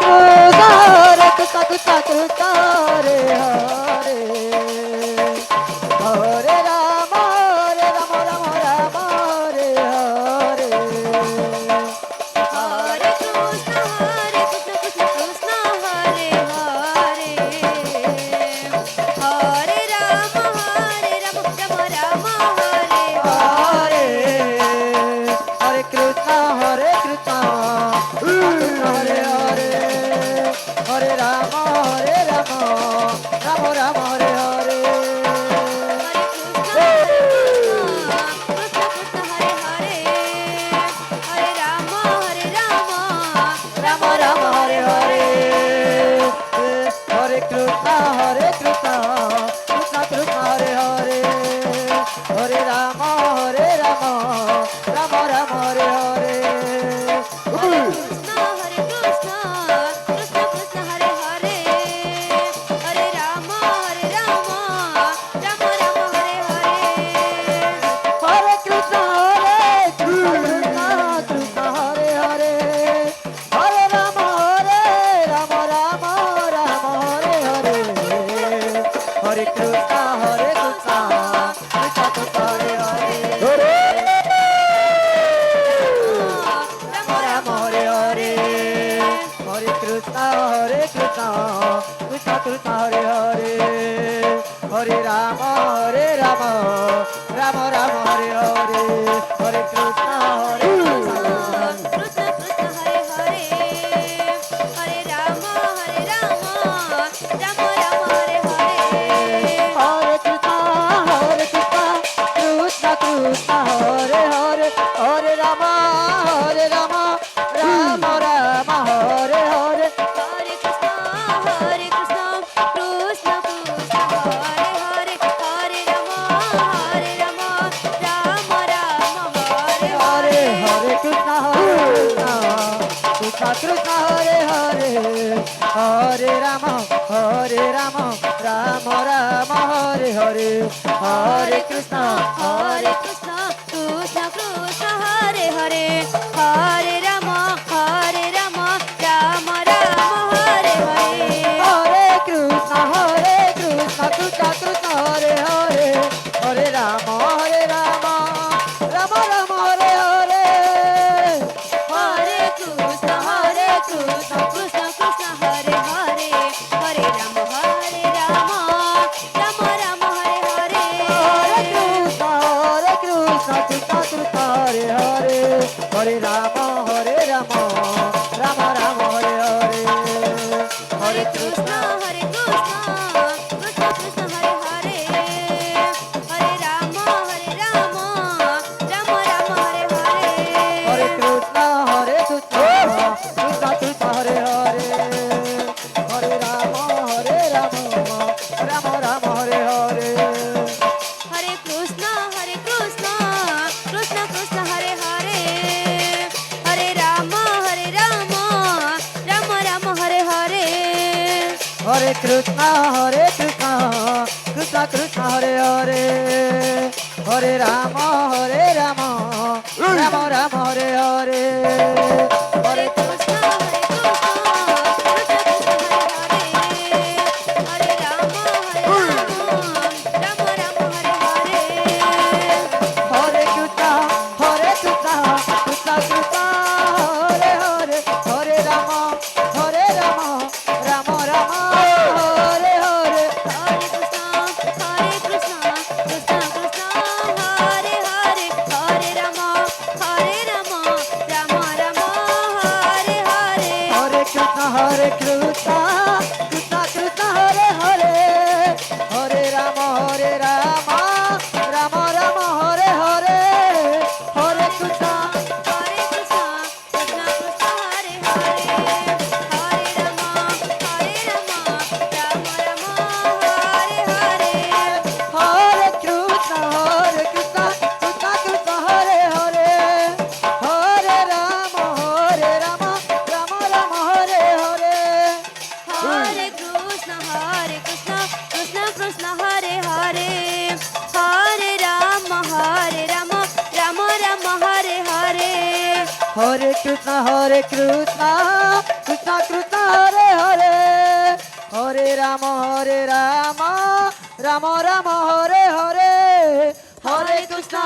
Hare Krishna Krishna Krishna Hare Hare Hare Rama Rama Rama Hare Hare Hare Krishna Krishna Krishna Hare Hare Hare Rama Rama Rama Hare Hare Hare Krishna Krishna Hare Hare Hare Rama Rama Rama Hare Hare Hare Krishna Krishna Krishna Hare Hare Hare Rama Rama Rama Hare Hare Hare Krishna Krishna Krishna Hare Hare Hare Rama Rama Rama Hare Hare Krishna Krishna Krishna Krishna Hare Hare Hare Rama Rama Rama Hare Hare Hare Krishna Krishna Krishna Hare Hare Hare Rama Rama Rama Hare Hare Hare Krishna Krishna Krishna Hare Hare Rama Hare Hare Hare Krishna Krishna Krishna Hare Hare Hare Rama Rama Rama Hare Hare Hare Krishna Krishna Krishna Hare Hare Hare Rama Rama Rama Hare Hare Hare Krishna Krishna Krishna Hare Hare Hare Rama Rama Rama Hare Hare Hare Krishna Krishna Krishna Hare Hare Hare Rama Rama Rama Hare Hare Hare Hare Krishna Krishna Krishna Hare Hare Hare Rama Rama Rama Hare Hare Hare Krishna Krishna Krishna Krishna Hare Hare Hare Rama Rama Rama Hare Hare Hare Krishna Krishna Krishna Hare Hare Hare Rama Rama Rama Hare Hare Hare Krishna Krishna Krishna Hare Hare Hare Rama Rama Rama Hare Hare Hare Krishna Krishna Krishna Hare Hare Hare Rama Rama Rama Hare Hare Hare Krishna Krishna Krishna Hare Hare Hare Rama Rama Rama Hare Hare Hare Krishna Krishna Krishna Hare Hare Hare Rama Rama Rama Hare Hare Hare Krishna Krishna Krishna Hare Hare Hare Rama Rama Rama Hare Hare Hare Krishna Krishna Krishna Hare Hare Hare Rama Rama Rama Hare Hare Hare Krishna Krishna Krishna Hare Hare Hare Rama Rama Rama Hare Hare Hare Krishna Krishna Krishna Hare Hare Hare Rama Rama Rama Hare Hare Hare Krishna Krishna Krishna Hare Hare Hare Rama Rama Rama Hare Hare Hare Krishna Krishna Krishna Hare Hare Hare Rama Rama Rama Hare Hare Hare Krishna Krishna Krishna Hare Hare Hare Rama Rama Rama Hare Hare Hare Krishna Krishna Krishna Hare Hare Hare Rama Rama Hare Hare Hare Krishna Krishna Krishna Hare Hare Hare Rama Rama Hare Hare Hare Krishna Krishna Krishna Ram Hare Ram Ram Ram Hare Hare Hare Krishna